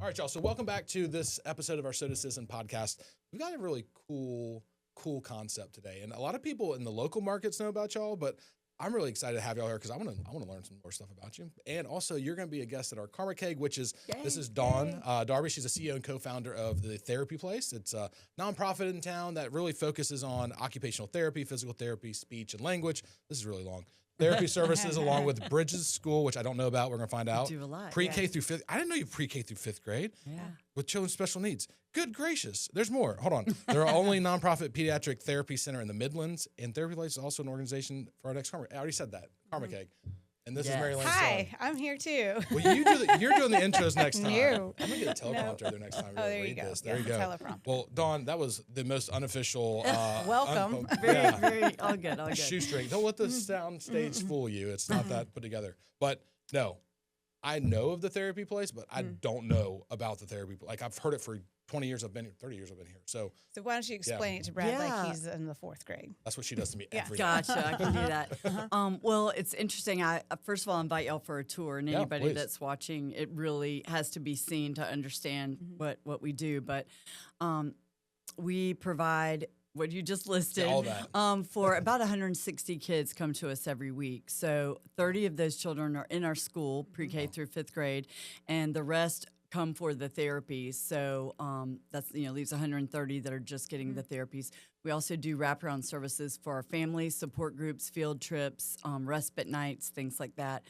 All right, y'all. So welcome back to this episode of our Soda Citizen podcast. We've got a really cool concept today, and a lot of people in the local markets know about y'all, but I'm really excited to have y'all here because I want to learn some more stuff about you. And also, you're going to be a guest at our Karma Keg, which is this is Dawn Darby. She's a CEO and co-founder of the Therapy Place. It's a nonprofit in town that really focuses on occupational therapy, physical therapy, speech and language. This is really long. Therapy services along with Bridges School, which I don't know about. We're going to find out. We do a lot. Pre-K through fifth. I didn't know you pre-K through fifth grade. Yeah. With children with special needs. Good gracious. There's more. Hold on. They're our only nonprofit pediatric therapy center in the Midlands, and Therapy Place is also an organization for our next Karma. I already said that. Karma Keg. And this is Mary Lynn Hi, Sloan. I'm here too. Well, you're doing the intros next time. No. I'm going to get a teleprompter there next time. There you go. This. There you go. Teleprompter. Well, Dawn, that was the most unofficial. Welcome. Very, all good. Shoestring. Don't let the sound stage fool you. It's not that put together. But no, I know of the Therapy Place, but I don't know about the therapy. Like I've heard it for 20 years. 30 years I've been here. So why don't you explain it to Brad like he's in the fourth grade? that's what she does to me every day. Gotcha. I can do that. Well, it's interesting. I first of all invite y'all for a tour, and anybody please. that's watching, it really has to be seen to understand what we do. But we provide what you just listed. All that. For about 160 kids come to us every week. So 30 of those children are in our school, pre-K through fifth grade, and the rest come for the therapies. So that's leaves 130 that are just getting the therapies. We also do wraparound services for our families, support groups, field trips, respite nights, things like that.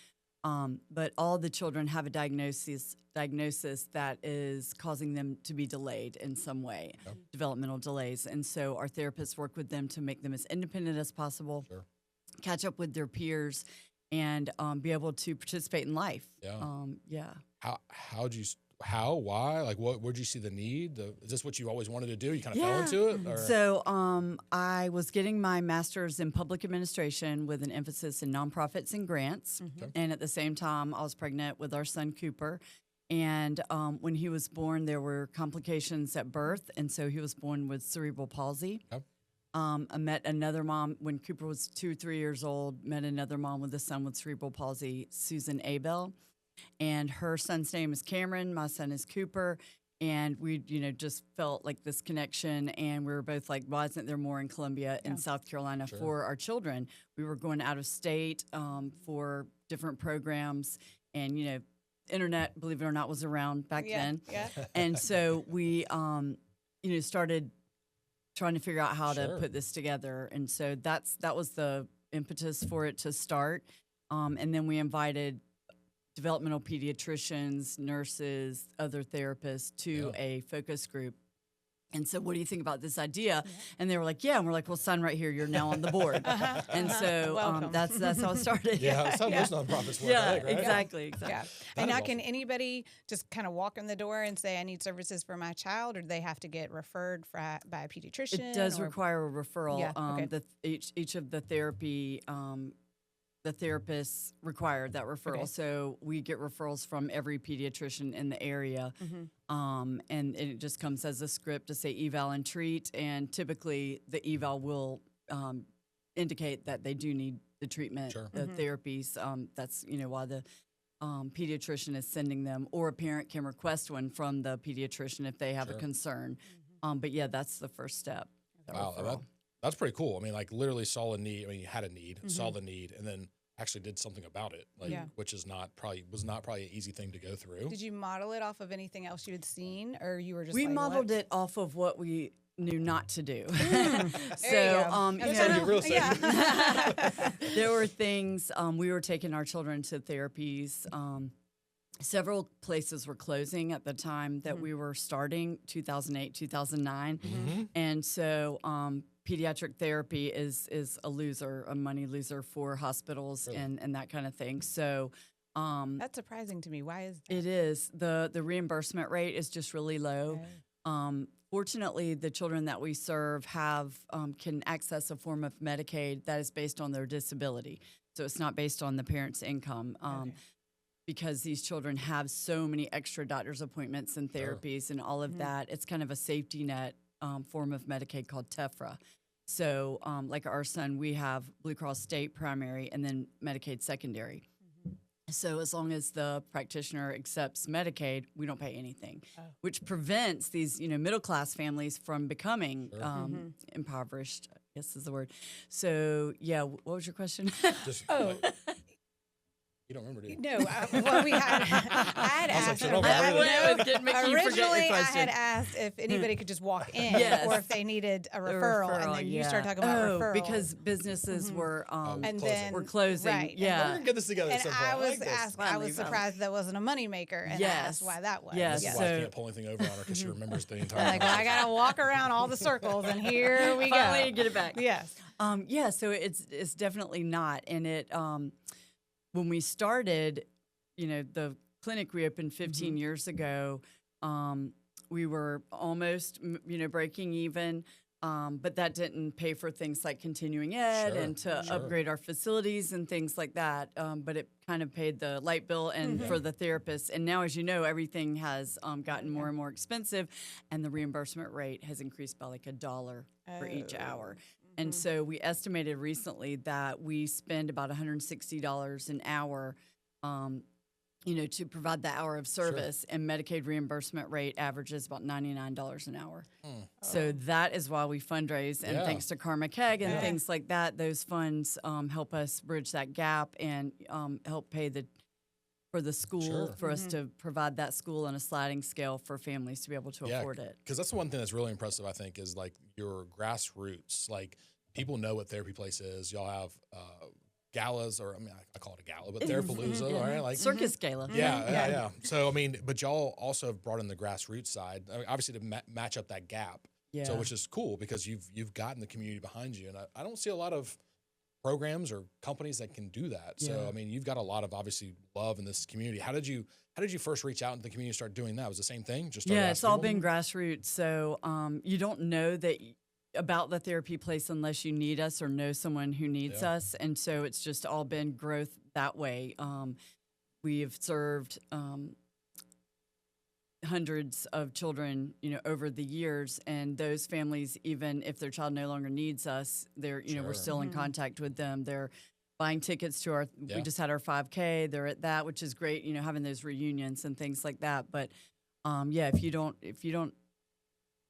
But all the children have a diagnosis that is causing them to be delayed in some way, developmental delays. And so our therapists work with them to make them as independent as possible, catch up with their peers, and be able to participate in life. Why? Like, where'd you see the need? Is this what you always wanted to do? You kind of fell into it? Or? So I was getting my master's in public administration with an emphasis in nonprofits and grants. And at the same time, I was pregnant with our son, Cooper. And when he was born, there were complications at birth. And so he was born with cerebral palsy. I met another mom when Cooper was 2 or 3 years old, met another mom with a son with cerebral palsy, Susan Abel. And her son's name is Cameron. My son is Cooper. And we, just felt like this connection. And we were both like, why isn't there more in Columbia and South Carolina for our children? We were going out of state for different programs. And, internet, believe it or not, was around back then. And so we, started trying to figure out how to put this together. And so that was the impetus for it to start. And then we invited developmental pediatricians, nurses, other therapists to a focus group. And so, what do you think about this idea? And they were like, yeah. And we're like, well, son, right here, you're now on the board. And so that's how it started. That's how most nonprofits work. Yeah, right? exactly. And now can anybody just kind of walk in the door and say, I need services for my child, or do they have to get referred by a pediatrician? It does require a referral. Each of the therapy the therapists required that referral. So we get referrals from every pediatrician in the area. And it just comes as a script to say eval and treat. And typically the eval will indicate that they do need the treatment, the therapies. That's, why the pediatrician is sending them, or a parent can request one from the pediatrician if they have a concern. But that's the first step. Wow. That's pretty cool. I mean, like literally saw a need. I mean, you had a need, saw the need, and then actually did something about it. Which is was not probably an easy thing to go through. Did you model it off of anything else you had seen, or you were just? We modeled it off of what we knew not to do. There were things we were taking our children to therapies. Several places were closing at the time that we were starting, 2008, 2009. And so pediatric therapy is a money loser for hospitals and that kind of thing. So that's surprising to me. Why is that? It is. The reimbursement rate is just really low. Fortunately, the children that we serve can access a form of Medicaid that is based on their disability. So it's not based on the parent's income. Because these children have so many extra doctor's appointments and therapies and all of that. It's kind of a safety net form of Medicaid called TEFRA. So like our son, we have Blue Cross State primary and then Medicaid secondary. So as long as the practitioner accepts Medicaid, we don't pay anything, which prevents these, middle class families from becoming impoverished, I guess is the word. So yeah, what was your question? Just, you don't remember, do you? No, well, I had asked. so don't bother. Originally, I had asked if anybody could just walk in, or if they needed a referral, and then you started talking about referral because businesses were and then we're closing. right. Yeah, We're gonna get this together. And at some point. I was like this. asked. I was surprised that wasn't a moneymaker, and I asked why that was. Yes. This is why I can't pull anything over on her because she remembers the entire. Like, well, I gotta walk around all the circles, and here we go. Finally get it back. Yes. Yeah. So it's definitely not, and it when we started. The clinic we opened 15 years ago, we were almost, breaking even, but that didn't pay for things like continuing ed and to upgrade our facilities and things like that. But it kind of paid the light bill and for the therapists. And now, as you know, everything has gotten more and more expensive, and the reimbursement rate has increased by like $1 for each hour. And so we estimated recently that we spend about $160 an hour to provide the hour of service, and Medicaid reimbursement rate averages about $99 an hour. So that is why we fundraise, and thanks to Karma Keg and things like that, those funds help us bridge that gap and help pay for the school, for us to provide that school on a sliding scale for families to be able to afford it. Because that's the one thing that's really impressive, I think, is like your grassroots. Like, people know what Therapy Place is. Y'all have galas, or I call it a gala, but Therapalooza, right? Like Circus gala. Yeah. So but y'all also have brought in the grassroots side, obviously to match up that gap. Yeah. So which is cool because you've gotten the community behind you, and I don't see a lot of programs or companies that can do that. So you've got a lot of obviously love in this community. How did you first reach out into the community and start doing that? Was it the same thing? It's all been grassroots. So you don't know that about the Therapy Place unless you need us or know someone who needs us. And so it's just all been growth that way. We have served hundreds of children, over the years, and those families, even if their child no longer needs us, they're, we're still in contact with them. They're buying tickets to we just had our 5K. They're at that, which is great, having those reunions and things like that. But if you don't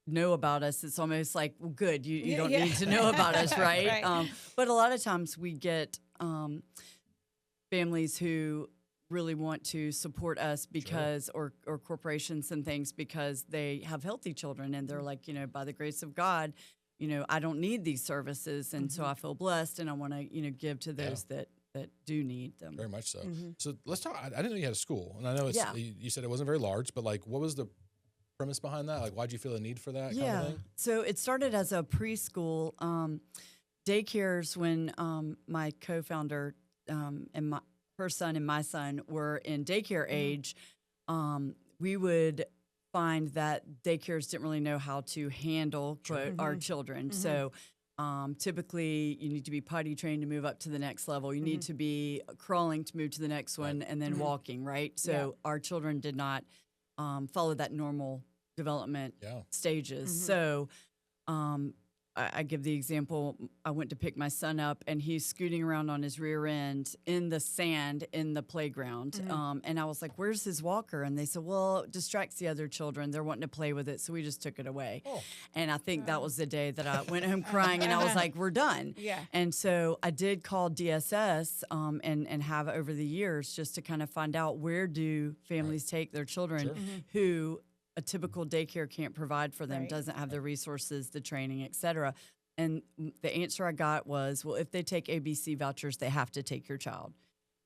know about us, it's almost like, well, good, you don't need to know about us, right? But a lot of times we get families who really want to support us because or corporations and things because they have healthy children, and they're like, by the grace of God, I don't need these services, and so I feel blessed, and I want to give to those that do need them. Very much so. So let's talk. I didn't know you had a school, and I know you said it wasn't very large, but like, what was the premise behind that? Like, why'd you feel a need for that kind of thing? So it started as a preschool. Daycares, when my co-founder and her son and my son were in daycare age, we would find that daycares didn't really know how to handle, quote, our children. So typically you need to be potty trained to move up to the next level. You need to be crawling to move to the next one, and then walking, right? So our children did not follow that normal development stages. So I give the example, I went to pick my son up, and he's scooting around on his rear end in the sand in the playground. And I was like, where's his walker? And they said, well, it distracts the other children. They're wanting to play with it, so we just took it away. And I think that was the day that I went home crying, and I was like, we're done. And so I did call DSS and have over the years just to kind of find out, where do families take their children who a typical daycare can't provide for them, doesn't have the resources, the training, et cetera. And the answer I got was, well, if they take ABC vouchers, they have to take your child.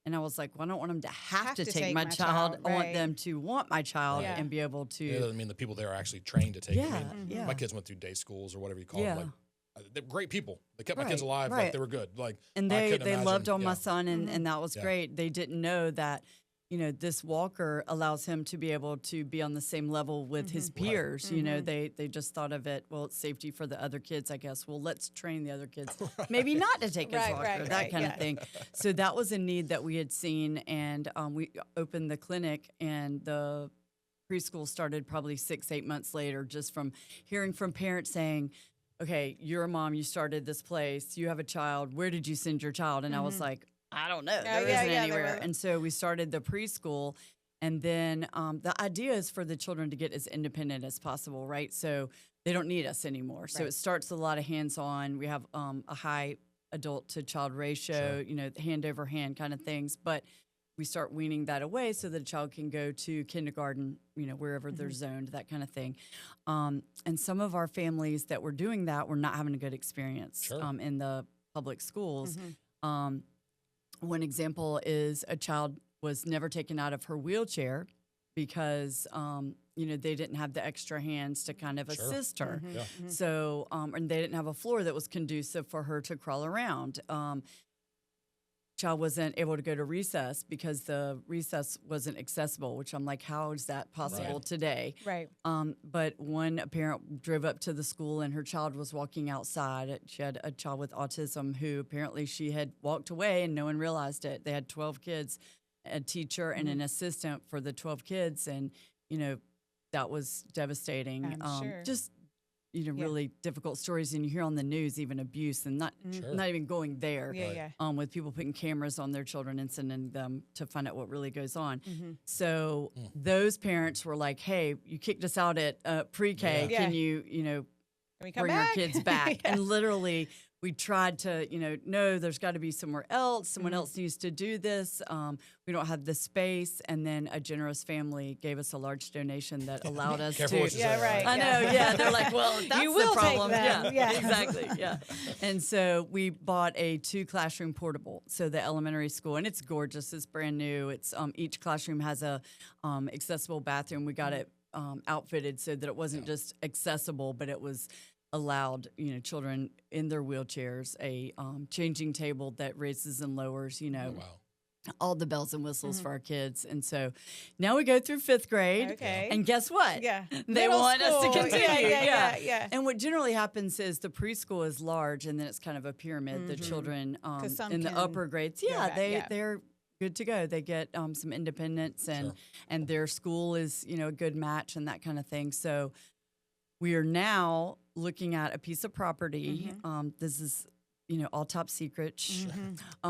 And I was like, well, I don't want them to have to take my child. I want them to want my child and be able to. It doesn't mean the people there are actually trained to take it. My kids went through day schools or whatever you call them. Like, they're great people. They kept my kids alive. Like, they were good. Like, and they loved on my son, and that was great. They didn't know that, this walker allows him to be able to be on the same level with his peers. They just thought of it, well, it's safety for the other kids, I guess. Well, let's train the other kids maybe not to take his walker, that kind of thing. So that was a need that we had seen, and we opened the clinic, and the preschool started probably 6-8 months later, just from hearing from parents saying, okay, you're a mom, you started this place, you have a child, where did you send your child? And I was like, I don't know. Yeah, There yeah, isn't yeah, anywhere. And so we started the preschool. And then the idea is for the children to get as independent as possible, right? So they don't need us anymore. So Right. it starts with a lot of hands-on. We have a high adult to child ratio, hand over hand kind of things. But we start weaning that away so that a child can go to kindergarten, wherever they're zoned, that kind of thing. And some of our families that were doing that were not having a good experience in the public schools. One example is a child was never taken out of her wheelchair because, they didn't have the extra hands to kind of assist her. So, and they didn't have a floor that was conducive for her to crawl around. Child wasn't able to go to recess because the recess wasn't accessible, which I'm like, how is that possible today? Right. But one parent drove up to the school and her child was walking outside. She had a child with autism who apparently she had walked away and no one realized it. They had 12 kids, a teacher and an assistant for the 12 kids. And, that was devastating. I'm sure. Just, really difficult stories. And you hear on the news, even abuse and not even going there. With people putting cameras on their children and sending them to find out what really goes on. So those parents were like, hey, you kicked us out at pre-K. Can you, Can we come bring back? our kids back? And literally we tried to, no, there's got to be somewhere else. Someone else needs to do this. We don't have the space. And then a generous family gave us a large donation that allowed us Careful to. what you say, right? I know, They're like, well, that's You will the take problem. them. Yeah. Exactly. Yeah. And so we bought a 2-classroom portable. So the elementary school, and it's gorgeous. It's brand new. It's each classroom has a accessible bathroom. We got it outfitted so that it wasn't just accessible, but it was allowed, children in their wheelchairs, a changing table that raises and lowers, all the bells and whistles for our kids. And so now we go through 5th grade. Okay. And guess what? Yeah. They Middle want us to school. continue. Yeah. And what generally happens is the preschool is large and then it's kind of a pyramid. The children some in the can upper grades, go back, they're good to go. They get some independence and their school is, a good match and that kind of thing. So we are now looking at a piece of property. This is, all top secret.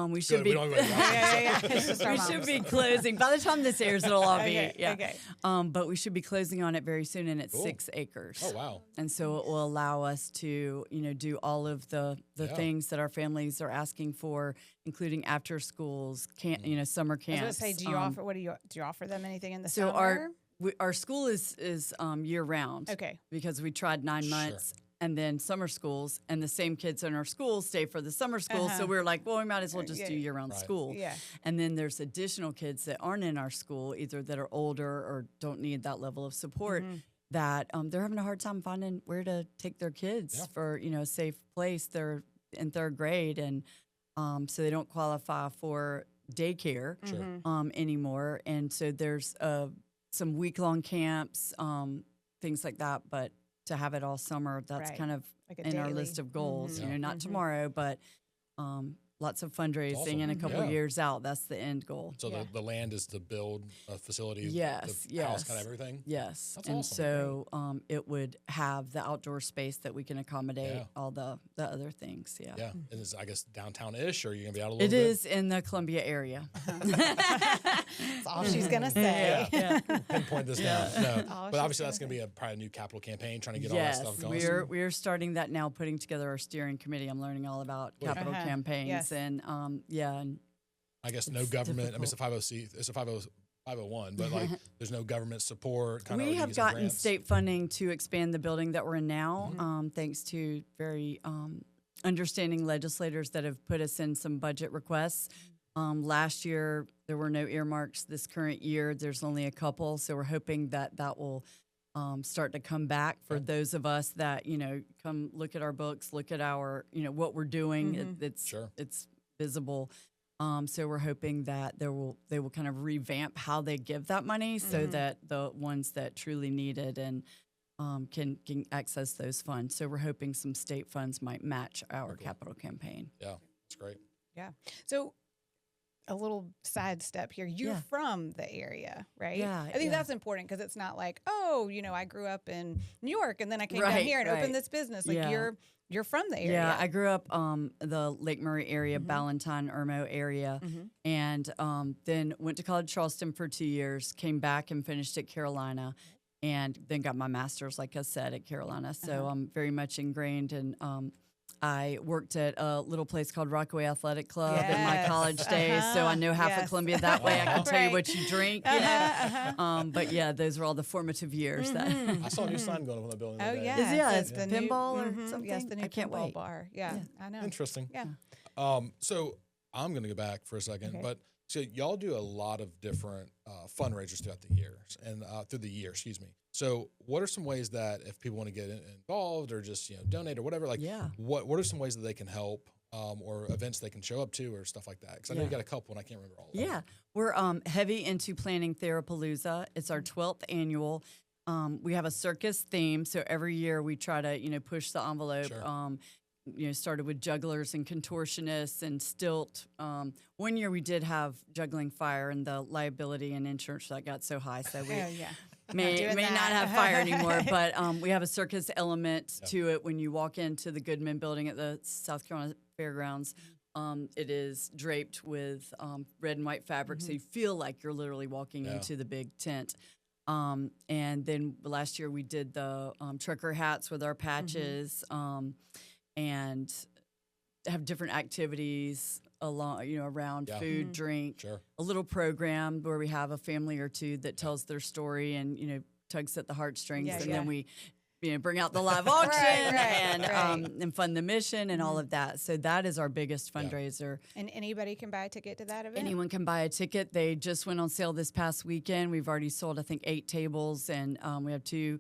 We should be. We should be closing. By the time this airs, it'll all be. But we should be closing on it very soon, and it's 6 acres. Oh wow! And so it will allow us to, do all of the things that our families are asking for, including after schools, summer camps. I was going to say, do you offer? Do you offer them anything in the so summer? Our school is year round. Okay. Because we tried 9 months. And then summer schools, and the same kids in our school stay for the summer school. So we were like, well, we might as well just do year-round school. Yeah. And then there's additional kids that aren't in our school, either that are older or don't need that level of support, that they're having a hard time finding where to take their kids for, a safe place. They're in 3rd grade, and so they don't qualify for daycare anymore. And so there's some week-long camps, things like that, but to have it all summer, that's kind of like in our list of goals. Not tomorrow, but lots of fundraising and a couple years out. That's the end goal. So the land is to build a facility. Yes, the house, kind of everything. Yes, that's and awesome. so it would have the outdoor space that we can accommodate all the other things. Yeah. And it's, I guess, downtown-ish, or are you gonna be out a little bit? It is in the Columbia area. That's all she's gonna say. Pinpoint this down. No, but obviously that's gonna be probably a new capital campaign, trying to get all that stuff going. We're starting that now, putting together our steering committee. I'm learning all about capital campaigns and and I guess no government. I mean, it's a 501, but like there's no government support. We have gotten state funding to expand the building that we're in now, thanks to very understanding legislators that have put us in some budget requests. Last year, there were no earmarks. This current year, there's only a couple. So we're hoping that will start to come back for those of us that, come look at our books, look at our, what we're doing. It's visible. So we're hoping that they will kind of revamp how they give that money so that the ones that truly need it and can access those funds. So we're hoping some state funds might match our capital campaign. Yeah, that's great. Yeah. So a little sidestep here. You're from the area, right? Yeah. I think that's important because it's not like, oh, I grew up in New York and then I came down here and opened this business. Like you're from the area. Yeah, I grew up the Lake Murray area, Ballantyne, Irmo area, and then went to college in Charleston for 2 years, came back and finished at Carolina, and then got my master's, like I said, at Carolina. So I'm very much ingrained, and I worked at a little place called Rockaway Athletic Club in my college days, so I know half of Columbia that way. I can tell you what you drink, but yeah, those were all the formative years. That I saw a new sign going up on the building. Oh today. yeah, it's the pinball or something. Yes, the new I can't pinball wait. bar. Yeah, I know. Interesting. Yeah. So I'm going to go back for a second, but so y'all do a lot of different fundraisers throughout the years and through the year, excuse me. So what are some ways that if people want to get involved or just donate or whatever, what are some ways that they can help or events they can show up to or stuff like that? Because I know you got a couple and I can't remember all of them. Yeah, we're heavy into planning Therapalooza. It's our 12th annual. We have a circus theme, so every year we try to push the envelope. Sure. Started with jugglers and contortionists and stilt. One year we did have juggling fire, and the liability and insurance that got so high, so we may not have fire anymore. But we have a circus element to it. When you walk into the Goodman Building at the South Carolina Fairgrounds, it is draped with red and white fabric, so you feel like you're literally walking into the big tent. And then last year we did the trucker hats with our patches. And have different activities around food, drink, a little program where we have a family or two that tells their story and, tugs at the heartstrings. And then we, bring out the live auction and fund the mission and all of that. So that is our biggest fundraiser. And anybody can buy a ticket to that event? Anyone can buy a ticket. They just went on sale this past weekend. We've already sold, I think, 8 tables, and we have 2.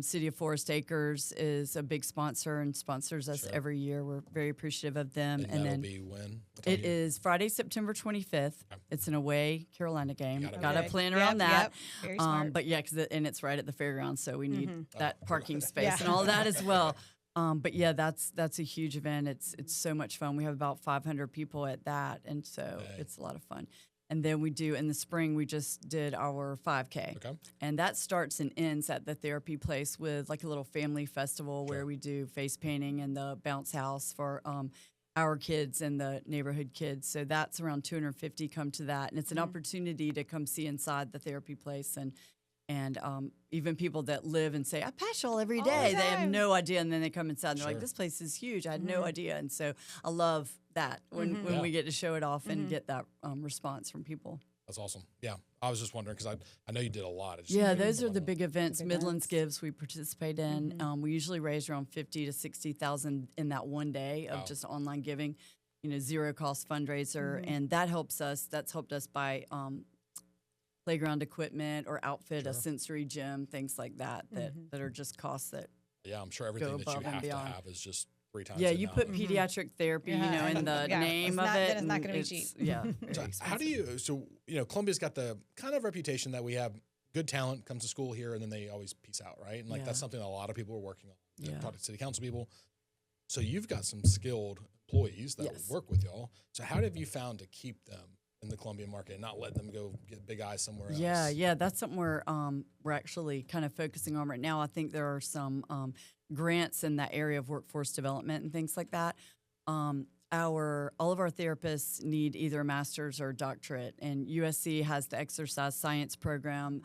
City of Forest Acres is a big sponsor and sponsors us every year. We're very appreciative of them. And that'll be when? It is Friday, September 25th. Okay. It's an away Carolina game. Got to plan around Yep. that. Very smart. But yeah, and it's right at the fairgrounds, so we need that parking space and all that as well. But yeah, that's a huge event. It's so much fun. We have about 500 people at that, and so it's a lot of fun. And then we do, in the spring, we just did our 5K. Okay. And that starts and ends at the therapy place with like a little family festival where we do face painting and the bounce house for our kids and the neighborhood kids. So that's around 250 come to that. And it's an opportunity to come see inside the therapy place. And even people that live and say, I pass y'all every day. They have no idea. And then they come inside and they're like, this place is huge. I had no idea. And so I love that when we get to show it off and get that response from people. That's awesome. Yeah. I was just wondering because I know you did a lot. Those are the big events. Midlands gives we participate in. We usually raise around 50 to 60,000 in that one day of just online giving, zero cost fundraiser. And that helps us. That's helped us buy playground equipment or outfit a sensory gym, things like that that are just costs that I'm sure everything that you have to have is just 3 times. You put pediatric therapy, in the name of it. Then it's not going to be cheap. Yeah. So how do you? So Columbia's got the kind of reputation that we have good talent comes to school here and then they always peace out, right? And that's something that a lot of people are working on. Probably city council people. So you've got some skilled employees that work with y'all. So how have you found to keep them in the Columbia market and not let them go get big eyes somewhere else? Yeah, that's something we're actually kind of focusing on right now. I think there are some grants in that area of workforce development and things like that. All of our therapists need either a master's or a doctorate, and USC has the exercise science program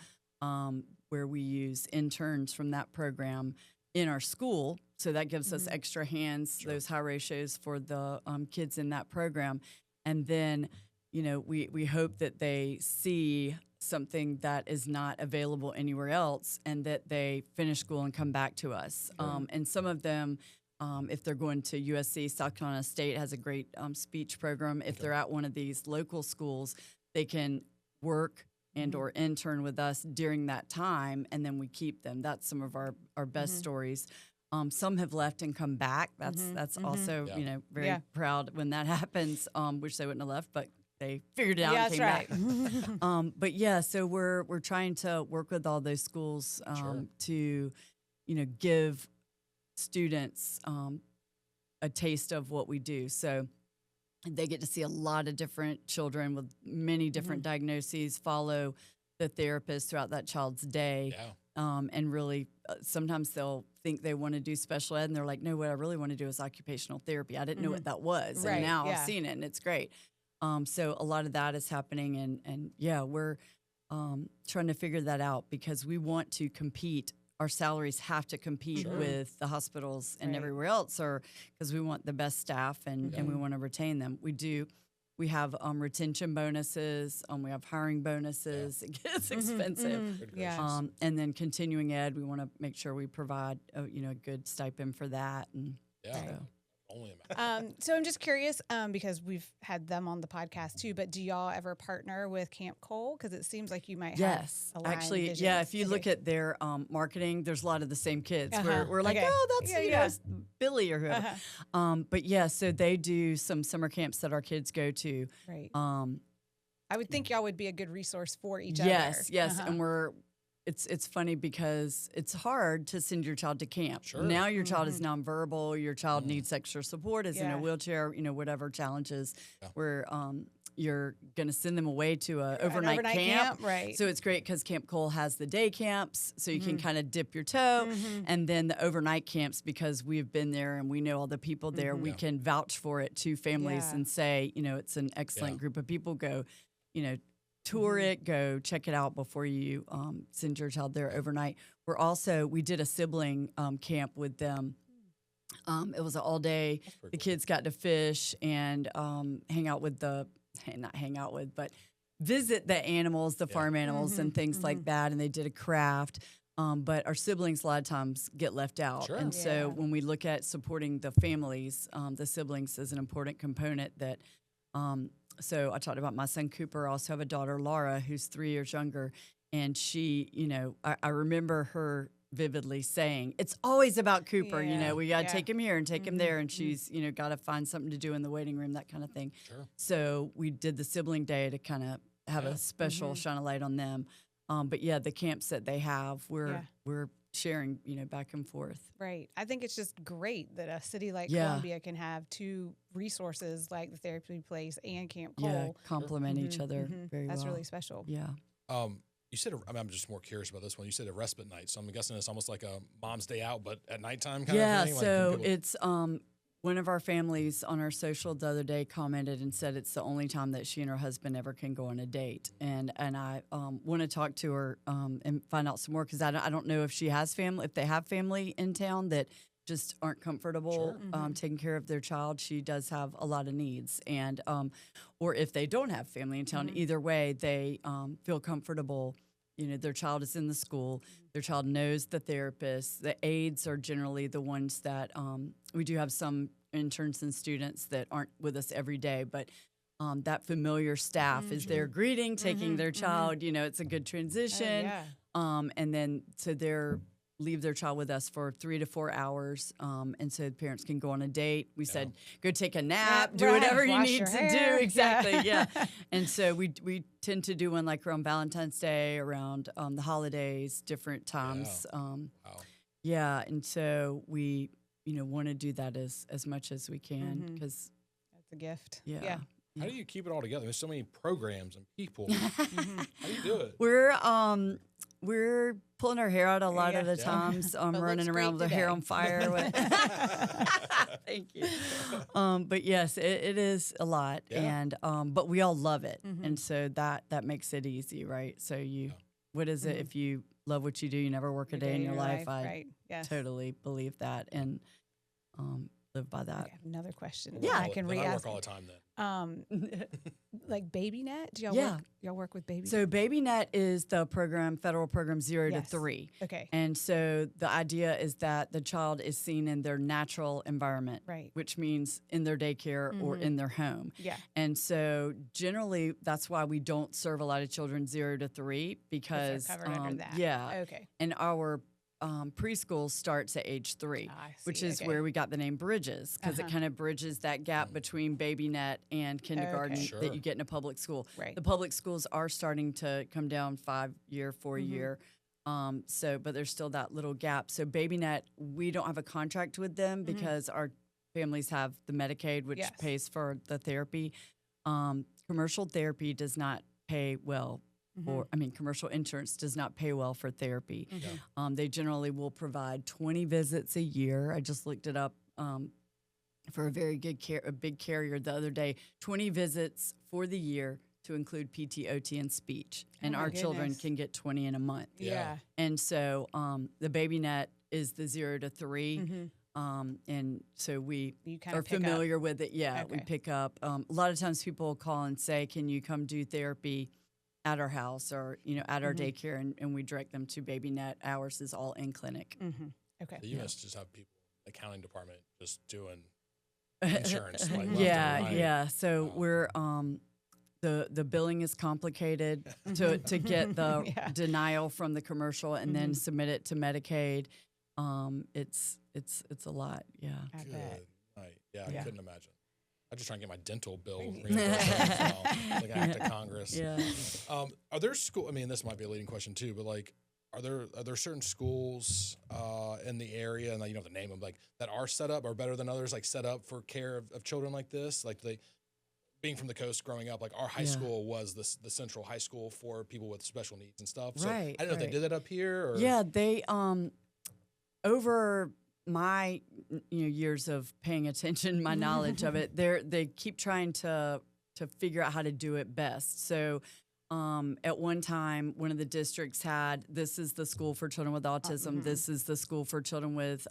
where we use interns from that program in our school. So that gives us extra hands, those high ratios for the kids in that program. And then we hope that they see something that is not available anywhere else and that they finish school and come back to us. And some of them, if they're going to USC, South Carolina State has a great speech program. If they're at one of these local schools, they can work and or intern with us during that time, and then we keep them. That's some of our best stories. Some have left and come back. That's also, very proud when that happens. Wish they wouldn't have left, but they figured it out and came back. But so we're trying to work with all those schools to, give students a taste of what we do. So They get to see a lot of different children with many different diagnoses, follow the therapist throughout that child's day. Yeah. And really, sometimes they'll think they want to do special ed, and they're like, no, what I really want to do is occupational therapy. I didn't know what that was. Right, And now yeah. I've seen it, and it's great. So a lot of that is happening. And yeah, we're trying to figure that out because we want to compete. Our salaries have to compete with the hospitals and everywhere else, or because we want the best staff and we want to retain them. We have retention bonuses. We have hiring bonuses. It gets expensive. Yeah. And then continuing ed, we want to make sure we provide a good stipend for that. And Yeah. so. Only imagine. So I'm just curious because we've had them on the podcast too, but do y'all ever partner with Camp Cole? Because it seems like you might have aligned actually, visions. yeah. If you look at their marketing, there's a lot of the same kids. We're like, Okay. oh, that's Yeah, it's Billy or whoever. But yeah, so they do some summer camps that our kids go to. Right. I would think y'all would be a good resource for each other. Yes, and it's funny because it's hard to send your child to camp. Sure. Now your child is nonverbal, your child needs extra support, is in a wheelchair, whatever challenges where you're going to send them away to an overnight camp. Right. So it's great because Camp Cole has the day camps, so you can kind of dip your toe, and then the overnight camps, because we've been there and we know all the people there, we can vouch for it to families and say, it's an excellent group of people. Go, tour it, go check it out before you send your child there overnight. We did a sibling camp with them. It was an all day. The kids got to fish and but visit the animals, the farm animals and things like that. And they did a craft. But our siblings a lot of times get left out. Sure. And so when we look at supporting the families, the siblings is an important component that so I talked about my son Cooper. I also have a daughter, Laura, who's 3 years younger. And she, I remember her vividly saying, it's always about Cooper. We got to take him here and take him there. And she's, got to find something to do in the waiting room, that kind of thing. Sure. So we did the sibling day to kind of have a special shine a light on them. But yeah, the camps that they have, we're sharing, back and forth. Right. I think it's just great that a city like Columbia can have two resources like the therapy place and Camp Cole. Yeah, complement each other very well. That's really special. Yeah. You said, I'm just more curious about this one. You said a respite night. So I'm guessing it's almost like a mom's day out, but at nighttime kind of thing? So it's one of our families on our social the other day commented and said it's the only time that she and her husband ever can go on a date. And I want to talk to her and find out some more because I don't know if she has family, if they have family in town that just aren't comfortable taking care of their child. She does have a lot of needs. And or if they don't have family in town, either way, they feel comfortable. Their child is in the school. Their child knows the therapist. The aides are generally the ones that we do have some interns and students that aren't with us every day, but that familiar staff is there greeting, taking their child. It's a good transition. And then so they're leave their child with us for 3 to 4 hours, and so the parents can go on a date. We said, go take a nap, do whatever you need to do. Exactly, yeah. And so we tend to do one like around Valentine's Day, around the holidays, different times. Yeah, and so we, want to do that as much as we can because that's a gift. Yeah. How do you keep it all together? There's so many programs and people. How do you do it? We're pulling our hair out a lot of the times, running around with our hair on fire. Thank you. But yes, it is a lot, and but we all love it, and so that makes it easy, right? So what is it? If you love what you do, you never work a day in your life. I totally believe that, and live by that. Okay, another question. Yeah, I can I work re-ask. all the time then. Like BabyNet? Do y'all work with BabyNet? So BabyNet is the federal program 0 to 3. Okay. And so the idea is that the child is seen in their natural environment, right? Which means in their daycare or in their home. Yeah. And so generally that's why we don't serve a lot of children 0 to 3 because they're covered under that. Yeah. Okay. And our preschool starts at age 3, which is where we got the name Bridges, because it kind of bridges that gap between BabyNet and kindergarten that you get in a public school. Right. The public schools are starting to come down 5-year, 4-year. But there's still that little gap. So BabyNet, we don't have a contract with them because our families have the Medicaid, which Yes. pays for the therapy. Commercial therapy does not pay well. Or, I mean, commercial insurance does not pay well for therapy. They generally will provide 20 visits a year. I just looked it up for a very good a big carrier the other day. 20 visits for the year to include PT, OT, and speech. And our children can get 20 in a month. Yeah. And so the baby net is the 0 to 3. And so we are familiar with it. Yeah, we pick up. A lot of times people will call and say, can you come do therapy at our house or, at our daycare, and we direct them to baby net. Ours is all in clinic. Okay. So you must just have people in the accounting department just doing insurance. Like left yeah, and right. yeah. So we're the billing is complicated to get the denial from the commercial and then submit it to Medicaid. It's a lot. Yeah. I Good. bet. Right. Yeah, I couldn't imagine. I just try and get my dental bill reimbursed. Like I have to Congress. Yeah. Are there school? I mean, this might be a leading question too, but like, are there certain schools in the area, and you don't have to name them, like that are set up or better than others, like set up for care of children like this? Like being from the coast, growing up, like our high school was the central high school for people with special needs and stuff. So Right. I don't know if they did that up here. Or? Yeah, they over my years of paying attention, my knowledge of it, they keep trying to figure out how to do it best. So at one time, one of the districts had, this is the school for children with autism, this is the school for children with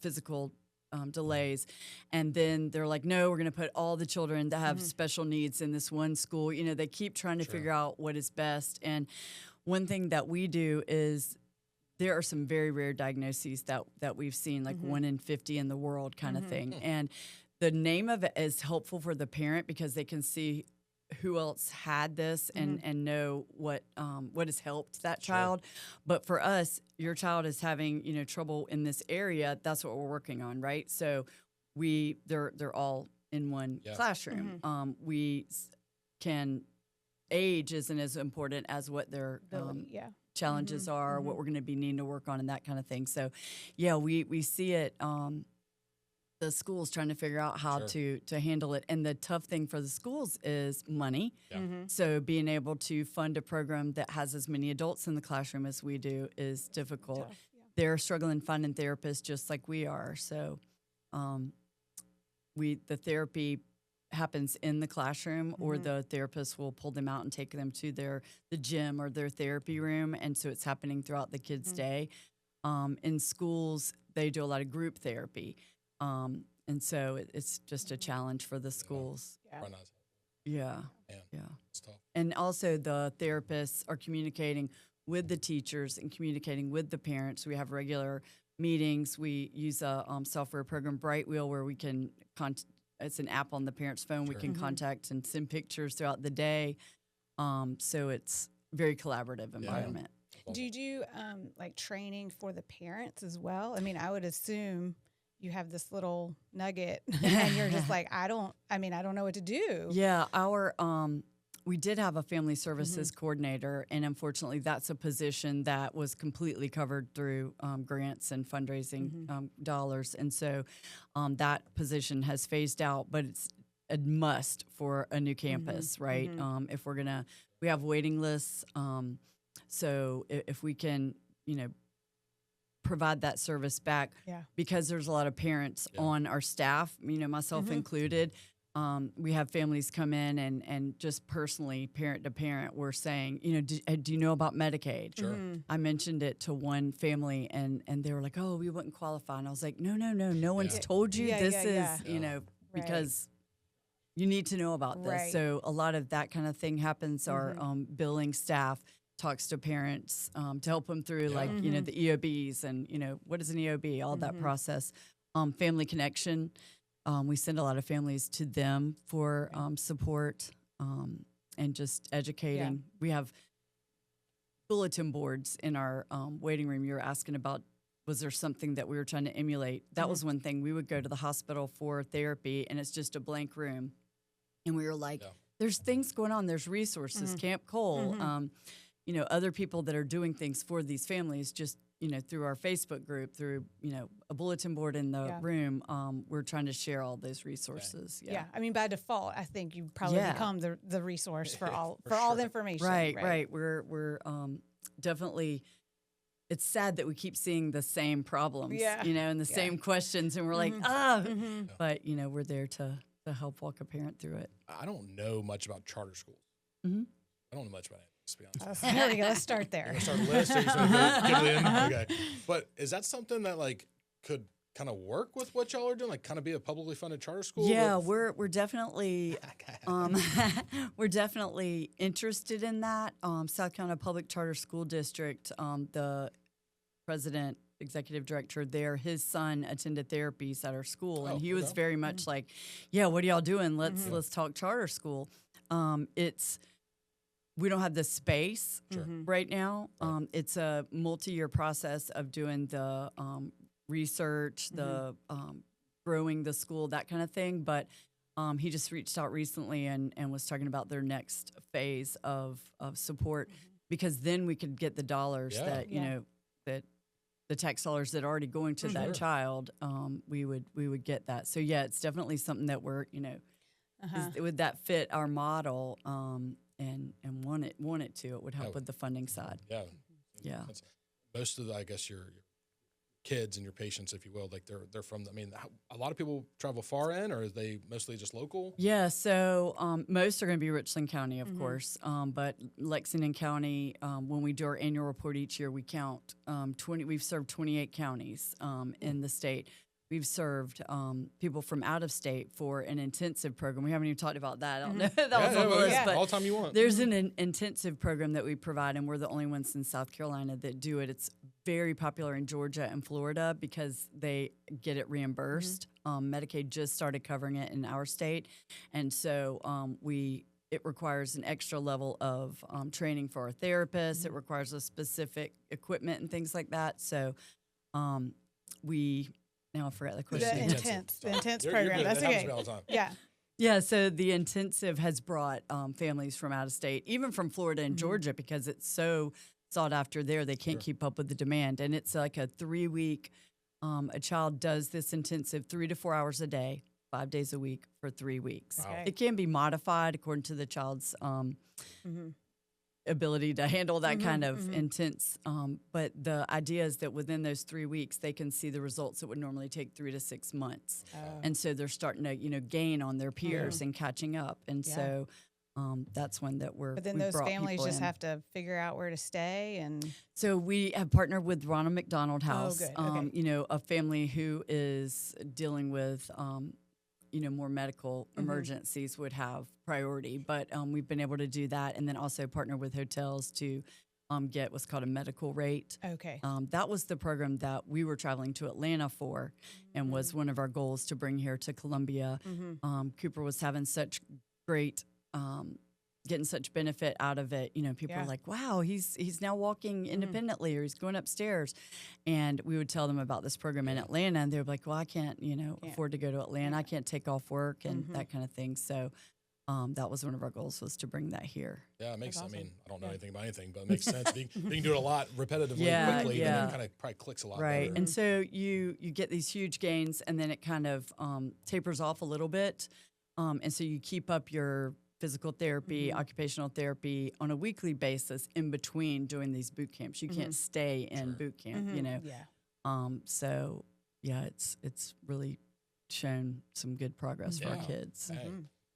physical delays. And then they're like, no, we're going to put all the children that have special needs in this one school. They keep trying to figure out what is best. And one thing that we do is there are some very rare diagnoses that we've seen, like 1 in 50 in the world kind of thing. And the name of it is helpful for the parent because they can see who else had this and know what has helped that child. But for us, your child is having, trouble in this area. That's what we're working on, right? So they're all in one classroom. We can, age isn't as important as what their challenges are, what we're going to be needing to work on and that kind of thing. So, yeah, we see it, the schools trying to figure out how to handle it. And the tough thing for the schools is money. So being able to fund a program that has as many adults in the classroom as we do is difficult. They're struggling finding therapists just like we are. So the therapy happens in the classroom or the therapist will pull them out and take them to the gym or their therapy room. And so it's happening throughout the kids' day. In schools, they do a lot of group therapy. And so it's just a challenge for the schools. Yeah. It's tough. And also the therapists are communicating with the teachers and communicating with the parents. We have regular meetings. We use a software program, Brightwheel, where we can it's an app on the parent's phone. We can contact and send pictures throughout the day. So it's very collaborative environment. Do you do like training for the parents as well? I mean, I would assume you have this little nugget and you're just like, I don't know what to do. Yeah, we did have a family services coordinator, and unfortunately that's a position that was completely covered through grants and fundraising dollars. And so that position has phased out, but it's a must for a new campus, right? If we have waiting lists. So if we can, provide that service back, because there's a lot of parents on our staff, myself included. We have families come in and just personally, parent to parent, we're saying, do you know about Medicaid? Sure. I mentioned it to one family and they were like, oh, we wouldn't qualify. And I was like, no one's told you this is, because you need to know about this. Right. So a lot of that kind of thing happens. Our billing staff talks to parents to help them through the EOBs and, what is an EOB, all that process. Family Connection. We send a lot of families to them for support and just educating. We have bulletin boards in our waiting room. You were asking about, was there something that we were trying to emulate? That was one thing. We would go to the hospital for therapy, and it's just a blank room. And we were like, there's things going on. There's resources, Camp Cole, other people that are doing things for these families. Just through our Facebook group, through, a bulletin board in the room, we're trying to share all those resources. Yeah. I mean, by default, I think you probably become the resource for all all the information. Right. We're definitely. It's sad that we keep seeing the same problems, and the same questions, and we're like, but we're there to help walk a parent through it. I don't know much about charter schools. I don't know much about it, to be honest. There we go. Let's start there. Let's start a list. Or you just wanna go get it in? Okay. But is that something that like could kind of work with what y'all are doing? Like kind of be a publicly funded charter school? Yeah, we're definitely we're definitely interested in that. South Carolina Public Charter School District, the president, executive director there, his son attended therapies at our school, and he was very much like, "Yeah, what are y'all doing? Let's talk charter school." We don't have the space right now. It's a multi-year process of doing the research, the growing the school, that kind of thing. But he just reached out recently and was talking about their next phase of support, because then we could get the dollars that that the tax dollars that are already going to that child. We would get that. So yeah, it's definitely something that we're would that fit our model and want it to. It would help with the funding side. Yeah. That's, most of the, I guess your kids and your patients, if you will, like they're from. I mean, a lot of people travel far in, or are they mostly just local? Yeah, so most are going to be Richland County, of course, but Lexington County. When we do our annual report each year, we count 20. We've served 28 counties in the state. We've served people from out of state for an intensive program. We haven't even talked about that. I don't know if that was on the list, but all the time you want. There's an intensive program that we provide, and we're the only ones in South Carolina that do it. It's very popular in Georgia and Florida because they get it reimbursed. Medicaid just started covering it in our state, and so it requires an extra level of training for our therapists. It requires a specific equipment and things like that. So now I forgot the question. The intense program. That's okay. Yeah. Yeah, so the intensive has brought families from out of state, even from Florida and Georgia, because it's so sought after there. They can't keep up with the demand. And it's like a 3-week, a child does this intensive 3 to 4 hours a day, 5 days a week for 3 weeks. Wow. It can be modified according to the child's ability to handle that kind of intense. But the idea is that within those 3 weeks, they can see the results that would normally take 3 to 6 months. And so they're starting to, gain on their peers and catching up. And so that's one that But then those families just have to figure out where to stay. And so we have partnered with Ronald McDonald House, Okay. A family who is dealing with more medical emergencies would have priority, but we've been able to do that, and then also partner with hotels to get what's called a medical rate. Okay. That was the program that we were traveling to Atlanta for, and was one of our goals to bring here to Columbia. Cooper was having such great, getting such benefit out of it. People are like, wow, he's now walking independently, or he's going upstairs. And we would tell them about this program in Atlanta, and they're like, well, I can't, afford to go to Atlanta. I can't take off work and that kind of thing. So that was one of our goals, was to bring that here. Yeah, it makes, awesome. I mean, I don't know anything about anything, but it makes sense. You can do it a lot repetitively, quickly, then it kind of probably clicks a lot better. And so you get these huge gains, and then it kind of tapers off a little bit. And so you keep up your physical therapy, occupational therapy on a weekly basis in between doing these boot camps. You can't stay in boot camp, So yeah, it's really shown some good progress for our kids. Hey.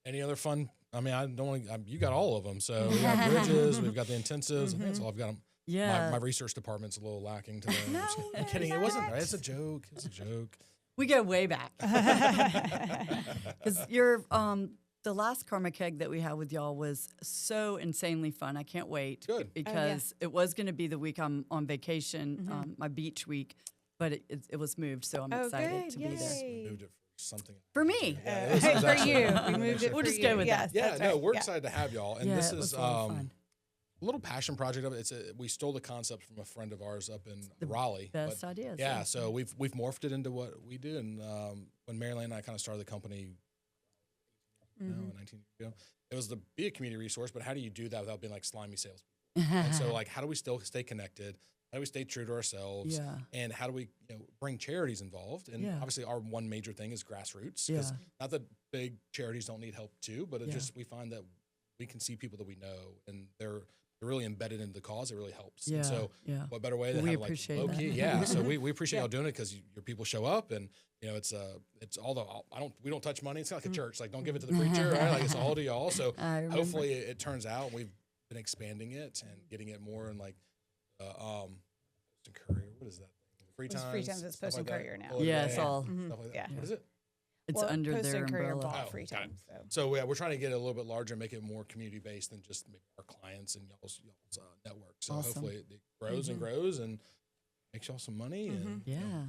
Any other fun? I mean, I don't want to. You got all of them. So we got bridges, we've got the intensives. I think that's all I've got. Yeah, my research department's a little lacking today. No, I'm kidding. It wasn't. Right? It's a joke. It's a joke. We go way back. Because the last Karma Keg that we had with y'all was so insanely fun. I can't wait. Good. Because it was going to be the week I'm on vacation, my beach week, but it was moved, so I'm excited to be there. We moved it for something. For me. For you. We moved it. We'll just go with that. Yeah, no, we're excited to have y'all. And this is a little passion project of it. We stole the concept from a friend of ours up in Raleigh. Best ideas. Yeah, so we've morphed it into what we do. And when Marilyn and I kind of started the company, 19 years ago, it was be a community resource, but how do you do that without being like slimy salespeople? And so, like, how do we still stay connected? How do we stay true to ourselves? Yeah. And how do we, bring charities involved? And Yeah. obviously our one major thing is grassroots, because not that big charities don't need help too, but it just, we find that we can see people that we know and they're really embedded in the cause. It really helps. Yeah. And so what better way than We have like appreciate low that. key? Yeah. So we appreciate y'all doing it, because your people show up, and it's all we don't touch money. It's not like a church. Like, don't give it to the preacher, right? Like, it's all to y'all. So hopefully it turns out. We've been expanding it and getting it more in like, Post and Courier. What is that? Free Times. It's stuff Post and like that. Courier now. Pull it Yeah, down, it's all- stuff like that. Yeah. What is it? It's under Post their and Courier umbrella. bought Oh, Free got it. Times. So we're trying to get it a little bit larger, make it more community based than just maybe our clients and y'all's network. So Awesome. hopefully it grows and grows and makes y'all some money, and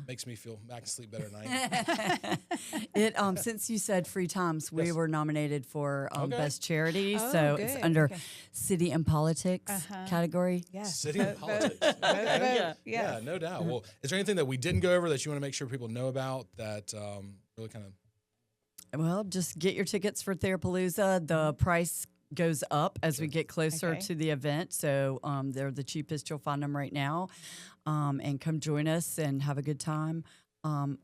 makes me feel I can sleep better at night. Since you said Free Times, we Yes. were nominated for Best Charity, Oh, so it's good. under Okay. City and Politics category. Yes. City and politics. Vote. Okay. Yes. Yeah, no doubt. Well, is there anything that we didn't go over that you want to make sure people know about that really kind of? Well, just get your tickets for Therapalooza. The price goes up as we get closer to the event, so they're the cheapest. You'll find them right now, and come join us and have a good time.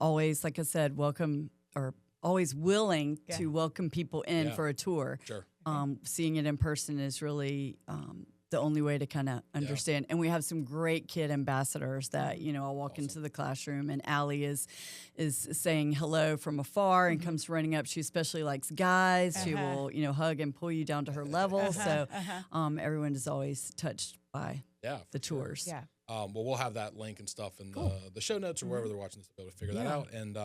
Always, like I said, welcome, or always willing to welcome people in for a tour. Sure. Seeing it in person is really the only way to kind of understand. And we have some great kid ambassadors that, I'll walk into the classroom and Allie is saying hello from afar and comes running up. She especially likes guys. She will, hug and pull you down to her level. So everyone is always touched by the tours. Yeah. Well, we'll have that link and stuff in the show notes or wherever they're watching this to be able to figure that out. And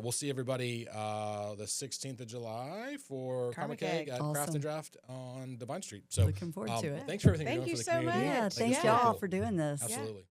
we'll see everybody the 16th of July for Karma Keg at Craft and Draft on Divine Street. So Looking forward to it. Thanks for everything you're Thank doing you for the so community. much. Thank y'all for doing this. Absolutely.